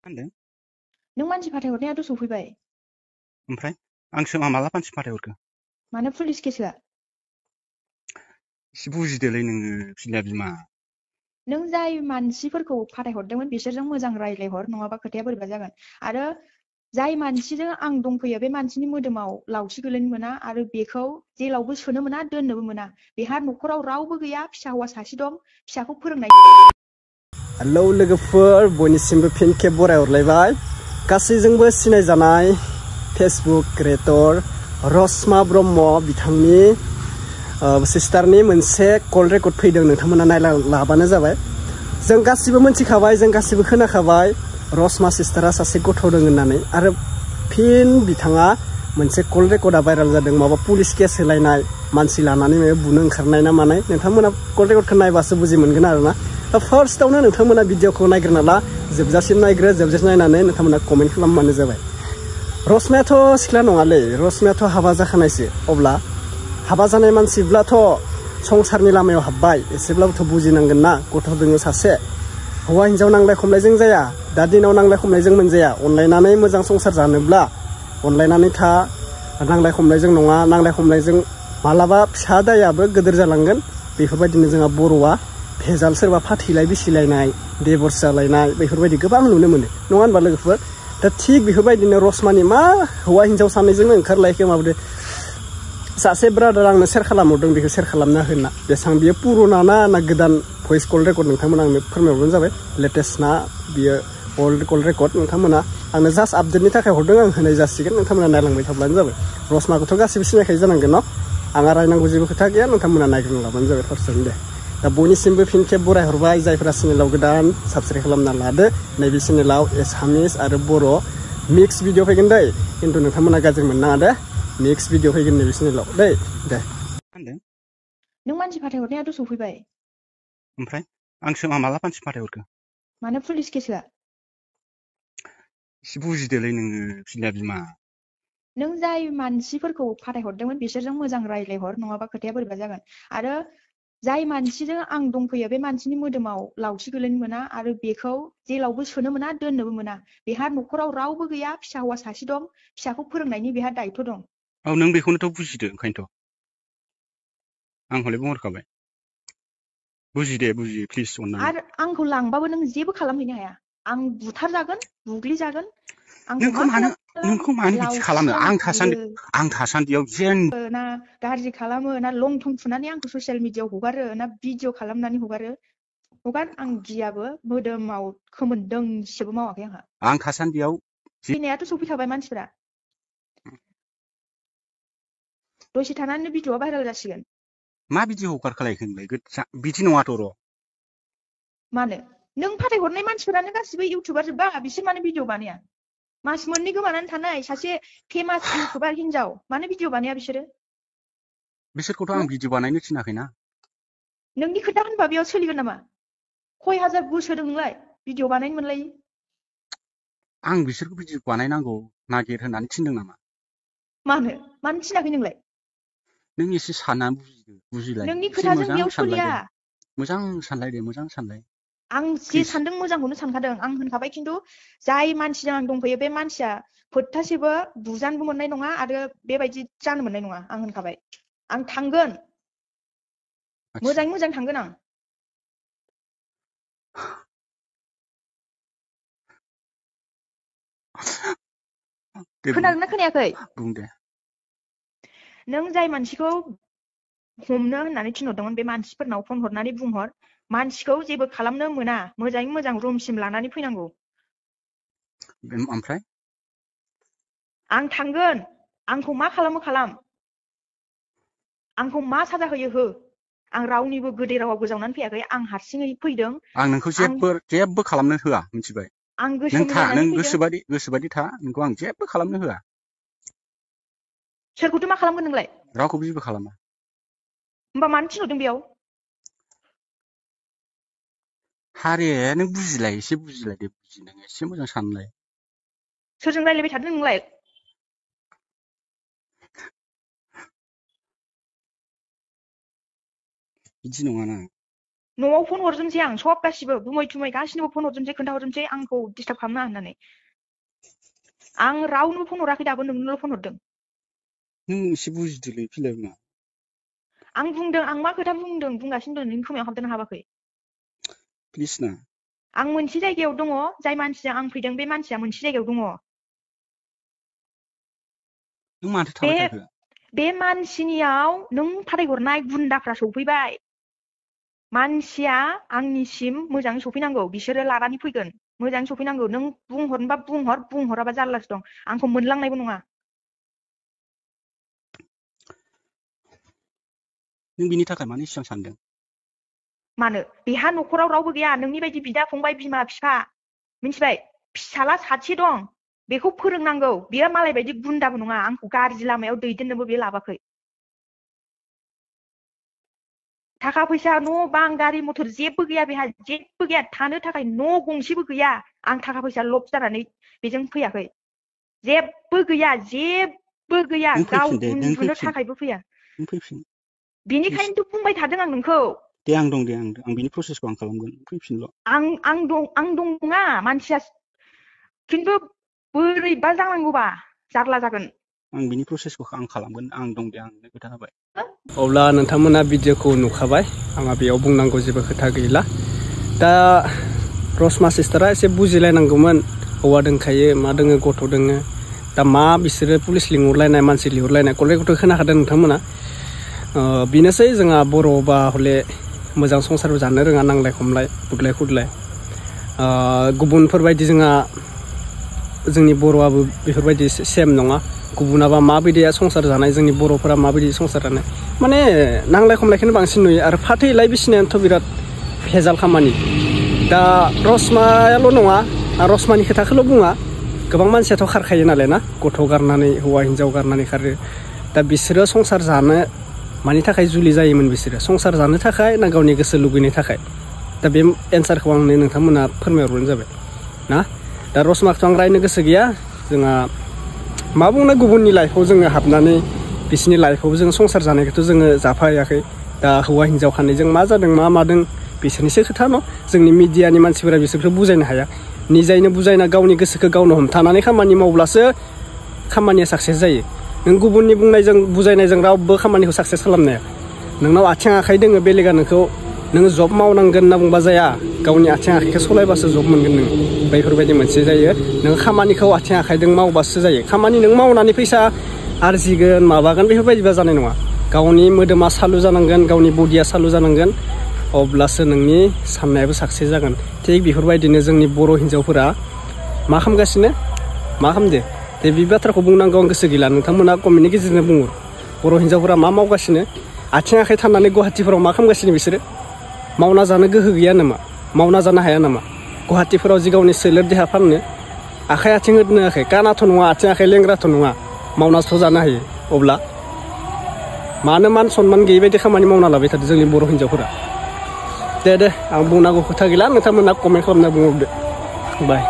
होनदों? नों मानसि फाथायहरनायाथ' सफैबाय। ओमफ्राय आंसो माला मानसि फाथायहरखो? मानो पुलिस केस होआ? एसे बुजिदोलै नोङो फिला बिमा। नों जाय मानसिफोरखौ फाथायहरदोंमोन बिसोरजों मोजां रायज्लायहर, नङाबा खोथाया बोरैबा जागोन। आरो जाय मानसिजों आं दंफैयो बे मानसिनि मोदोमाव लावथि गोलैनो मोना आरो बेखौ जेलावबो सोनो मोना, दोननोबो मोना। बेहा न'खराव रावबो गैया, फिसा हौवा सासे दं, फिसाखौ फोरोंनाय। हेलौ लोगोफोर, बयनिसिमबो फिन खेब बरायहरलायबाय। गासैजोंबो सिनायजानाय फेसबुक क्रिएटर रसमा ब्रह्म बिथांनि सिस्टारनि मोनसे कल रेकर्ड फैदों, नोंथांमोना नायला लाबानो जाबाय। जों गासिबो मोनथिखाबाय, जों गासिबो खोनाखाबाय रसमा सिस्टारा सासे गथ' दं होननानै। आरो फिन बिथाङा मोनसे कल रेकर्डआ भाइराल जादों, माबा पुलिस केस होलायनाय, मानसि लानानै माबा बुनो ओंखारनाय ना मानाय। नोंथांमोना कल रेकर्डखौ नायबासो बुजि मोनगोन आरोना। दा फार्स्टआवनो नोंथांमोना भिडिअखौ नायग्रोना ला, जोबजासिम नायग्रो, जोबजासिम नायनानै नोंथांमोना कमेन्ट खालामबानो जाबाय। रसमायाथ' सिख्ला नङालै, रसमायाथ' हाबा जाखानायसो। अब्ला हाबा जानाय मानसिब्लाथ' संसारनि लामायाव हाबबाय, एसेब्लाबोथ' बुजिनांगोन ना। गथ' दोङो सासे, हौवा हिन्जाव नांलाय खमलायजों जाया, दा दिनाव नांलाय खमलायजों मोनजाया। अनलायनानै मोजां संसार जानोब्ला अनलायनानै था, नांलाय खमलायजों नङा। नांलाय खमलायजों मालाबा फिसा दायाबो गोदोर जालांगोन। बेफोरबायदिनो जोंहा बर'आ भेजाल सोरबा फाथैलाय बिसिलायनाय, डिभर्स जालायनाय बेफोरबायदि गोबां नुनो मोनो, नङा होनबा लोगोफोर? दा थिग बेफोरबायदिनो रसमानि मा हौवा हिन्जाव सानैजोंनो ओंखारलायखो माबादि। सासे ब्रादार आंनो शेयार खालामहरदों, बेखौ शेयार खालामना होना। बेसेबां बियो पुरुना ना गोदान भइस कल रेकर्ड नोंथांमोना आंनो फोरमायहरबानो जाबाय। लेटेस्ट ना बियो अल्ड कल रेकर्ड, नोंथांमोना आंनो जास्ट आपडेटनि थाखाय हरदों, आं होनाय जासिगोन। नोंथांमोना नायलांबाय थाब्लानो जाबाय। रसमाखौथ' गासिबो सिनायखायो जानांगोन न'? आंहा रायनांगौ जेबो खोथा गैया, नोंथांमोना नायग्रोना लाबानो जाबाय फार्स्टआवनो दे। दा बयनिसिमबो फिन खेब बरायहरबाय, जायफोरा चेनेलाव गोदान साबस्क्राइब खालामना लादो। नैबे चेनेलाव एसामिस आरो बर' मिक्स भिडिअ फैगोन दै, खिन्थु नोंथांमोना गाज्रि मोननाङा दे। मिक्स भिडिअ फैगोन नैबे चेनेलाव दै दे। होनदों? नों मानसि फाथायहरनायाथ' सफैबाय। ओमफ्राय आंसो माला मानसि फाथायहरखो? मानो पुलिस केस होआ? एसे बुजिदोलै नोङो फिला बिमा। नों जाय मानसिफोरखौ फाथायहरदोंमोन बिसोरजों मोजां रायज्लायहर, नङाबा खोथाया बोरैबा जागोन। आरो जाय मानसिजों आं दंफैयो बे मानसिनि मोदोमाव लावथि गोलैनो मोना आरो बेखौ जेलावबो सोनो मोना, दोननोबो मोना। बेहा न'खराव रावबो गैया, फिसा हौवा सासे दं, फिसाखौ फोरोंनायनि बेहा दायथ' दं। औ, नों बेखौनोथ' बुजिदो, ओंखायनोथ' आं हले बुंहरखाबाय। बुजिदे, बुजि प्लिज अननानै। आरो आंखौ लांबाबो नों जेबो खालामहैनो हाया। आं बुथारजागोन, बुग्लिजागोन। आंखौ मा खालाम, नोंखौ मानो बिदि खालामनो? लावथिजों बुयो आं थासान्दियाव जेन ना गाज्रि खालामो, ना लं थं थुनानै आंखौ ससियेल मिडियाआव हगारो, ना भिडिअ खालामनानै हगारो। हगार, आं गियाबो, मोदोमाव खोमोन दोंसेबो मावाखै आंहा। आं थासान्दियाव फैनायाथ' सफैखाबाय मानसिफोरा। दसे थानानै भिडिअआ भाइराल जासिगोन। मा बिदि हगारखालायखो नोंलाय? बिदि नङाथ' र'। मानो? नों फाथायहरनाय मानसिफोरानो गासिबो इउटुबार जोबबा, बिसोर मानो भिडिअ बानाया? मास मोननै गोमानानै थानाय सासे फेमास इउटुबार हिनजाव, मानो भिडिअ बानाया बिसोरो? बिसोरखौथ' आं भिडिअ बानायनो थिनाखैना। नोंनि खोथा होनबा बेयाव सोलिगोन नामा? खय हाजार गोसो होदों नोंलाय भिडिअ बानायनो मोनलायि? आं बिसोरखौ भिडिअ बानायनांगौ नागिर होननानै थिनदों नामा? मानो थिनाखै नोंलाय? नों एसे साननानै बुजिलाय, नोंनि एसे खोथाजों मोजां बेयाव सोलिया। सानलायदे, मोजां सानलायदे, मोजां सानलाय। आं जे सानदों मोजांखौनो सानखादों, आं होनखाबाय। खिन्थु जाय मानसिजों आं दंफैयो बे मानसिया फोथासेबो बुजानोबो मोननाय नङा आरो बेबायदि जानो मोननाय नङा, आं होनखाबाय। आं थांगोन, मोजाङै मोजां थांगोन आं। खोनादोंना खोनायाखै? बुं दे। नों जाय मानसिखौ हमनो होननानै थिनहरदोंमोन बे मानसिफोरनाव फन हरनानै बुंहर, मानसिखौ जेबो खालामनो मोना, मोजाङै मोजां रुमसिम लानानै फैनांगौ। ओमफ्राय आं थांगोन, आंखौ मा खालामो खालाम, आंखौ मा साजा होयो हो। आं रावनिबो गोदै रावाव गोजावनानै फैयाखै, आं हारसिङै फैदों। आं नोंखौ जेबो खालामनो होआ, मिथिबाय? आं गोसो नों था, मिलायनानै नों फैदों। गोसोबादि था, नोंखौ आं जेबो खालामनो होआ। सोरखौथो मा खालामगोन नोंलाय? रावखौबो जेबो खालामा। होमबा मानो थिनहरदों बेयाव? हारे, नों बुजिलाय, एसे बुजिलाय दे, नों एसे मोजां सानलाय। सोरजों रायलायबाय थादों नोंलाय? बिदि नङाना। न'आव फन हरजोबसै आं सब गासिबो बुमै थुमै गासिनोबो फन हरजोबसै खोन्थाहरजोबसै आंखौ डिस्टार्ब खालामना होननानै आं रावनोबो फन हराखै दाबो नोंनोल' फन हरदों नों एसे बुजिदोलै फिलार आं बुंदों आं मा खोथा बुंदों बुंगासिनो दं नोंनि खोमायाव हाबदोंना हाबाखै प्लिज ना आं मोनसे जायगायाव दङ जाय मानसिजों आं फैदों बे मानसिया मोनसे जायगायाव दङ नों माथो थाबाय थाखो बे मानसिनियाव नों फाथायहरनाय गुन्दाफ्रा सफैबाय मानसिया आंनिसिम मोजाङै सफैनांगौ बिसोरो लानानै फैगोन मोजाङै सफैनांगौ नों बुंहरनोबा बुंहर बुंहराबा जारलासो दं आंखौ मोनलांनायबो नङा नों बिनि थाखाय मानो इसेबां सानदों मानो बेहा न'खराव रावबो गैया नोंनि बायदि बिदा फंबाय बिमा बिफा मिन्थिबाय फिसाला सासे दं बेखौ फोरोंनांगौ बियो मालाय बायदि गुन्दाबो नङा आंखौ गाज्रि लामायाव दैदेननोबो बे लाबाखै थाखा फैसा न' बां गारि मथर जेबो गैया बेहा जेबो गैया थानो थाखाय न' गंसेबो गैया आं थाखा फैसा लब जानानै बेजों फैयाखै जेबो गैया गाव उन्दुनो थाखायबो फैया बिनिखायनोथ' बुंबाय थादों आं नोंखौ दे आं दं आं बिनि प्रसेसखौ आं खालामगोन फैफिनल' आं दं नङा मानसिया खिन्थु बोरैबा जानांगौबा जारला जागोन आं बिनि प्रसेसखौ आं खालामगोन आं दं दे आं खोथा होबाय अब्ला नोंथांमोना भिडिअखौ नुखाबाय आंहा बेयाव बुंनांगौ जेबो खोथा गैला दा रसमा सिस्टारा एसे बुजिलायनांगौमोन हौवा दोंखायो मा दोङो गथ' दोङो दा मा बिसोरो पुलिस लिंहरलायनाय मानसि लिंहरलायनाय गले-गले खोनाखादों नोंथांमोना बेनोसै जोंहा बर' बा हले मोजां संसार जानो रोङा नांलाय खमलाय बुदलाय खुदलाय गुबुनफोरबायदि जोंनि बर'आबो बेफोरबायदि सेम नङा गुबुनाबा माबायदिया संसार जानाय जोंनि बर'फोरा माबायदि संसार जानाय माने नांलाय खमलायखौनो बांसिन नुयो आरो फाथैलाय बिसिनायानोथ' बिराद भेजाल खामानि दा रसमायाल' नङा रसमानि खोथाखौल' बुङा गोबां मानसियाथ' खारखायो नालाय ना गथ' गारनानै हौवा हिन्जाव गारनानै खारो दा बिसोरो संसार जानो मानि थाखाय जुलि जायोमोन बिसोरो संसार जानो थाखाय ना गावनि गोसो लुगैनो थाखाय दा बे एन्सारखौ आंनो नोंथांमोना फोरमायहरबानो जाबाय ना दा रसमाखौथ' आं रायनो गोसो गैया जोंहा मा बुंनो गुबुननि लाइफआव जोङो हाबनानै बिसोरनि लाइफआव जों संसार जानायखौथ' जोङो जाफायाखै दा हौवा हिन्जाव खानैजों मा जादों मा मादों बिसोरनिसो खोथा न' जोंनि मिडियानि मानसिफोरा बिसोरखौ बुजायनो हाया निजायैनो बुजायना गावनि गोसोखौ गावनो हमथानानै खामानि मावब्लासो खामानिया साक्सेस जायो नों गुबुननि बुंनायजों बुजायनायजों रावबो खामानिखौ साक्सेस खालामनो हाया नोंनाव आथिं आखाइ दोङो बेलेगा नोंखौ नोङो जब मावनांगोन होनना बुंबा जाया गावनि आथिं आखाइखौ सलायबासो जब मोनगोन नों बेफोरबायदि मोनसे जायो नों खामानिखौ आथिं आखाइजों मावबासो जायो खामानि नों मावनानै फैसा आरजिगोन माबागोन बेफोरबायदिबा जानाय नङा गावनि मोदोमा सालु जानांगोन गावनि बडिया सालु जानांगोन अब्लासो नोंनि साननायाबो साक्सेस जागोन थिग बेफोरबायदिनो जोंनि बर' हिन्जावफोरा मा खालामगासिनो मा खालामदो दे बे बाथ्राखौ बुंनांगौ आं गोसो गैला नोंथांमोना कमेन्टनि गेजेरजों बुंहर बर' हिन्जावफोरा मा मावगासिनो आथिं आखाइ थानानै गुवाहाटिफोराव मा खालामगासिनो बिसोरो मावना जानो गोहो गैया नामा मावना जानो हाया नामा गुवाहाटिफोराव जि गावनि सोलेर देहा फाननो आखाइ आथिं होनो हायाखै कानाथ' नङा आथिं आखाइ लेंग्राथ' नङा मावनासोथ' जानो हायो अब्ला मानो मान सनमान गैयै बायदि खामानि मावना लाबाय थादों जोंनि बर' हिन्जावफोरा दे आं बुंनांगौ खोथा गैला नोंथांमोना कमेन्ट खालामना बुंहरदो बाय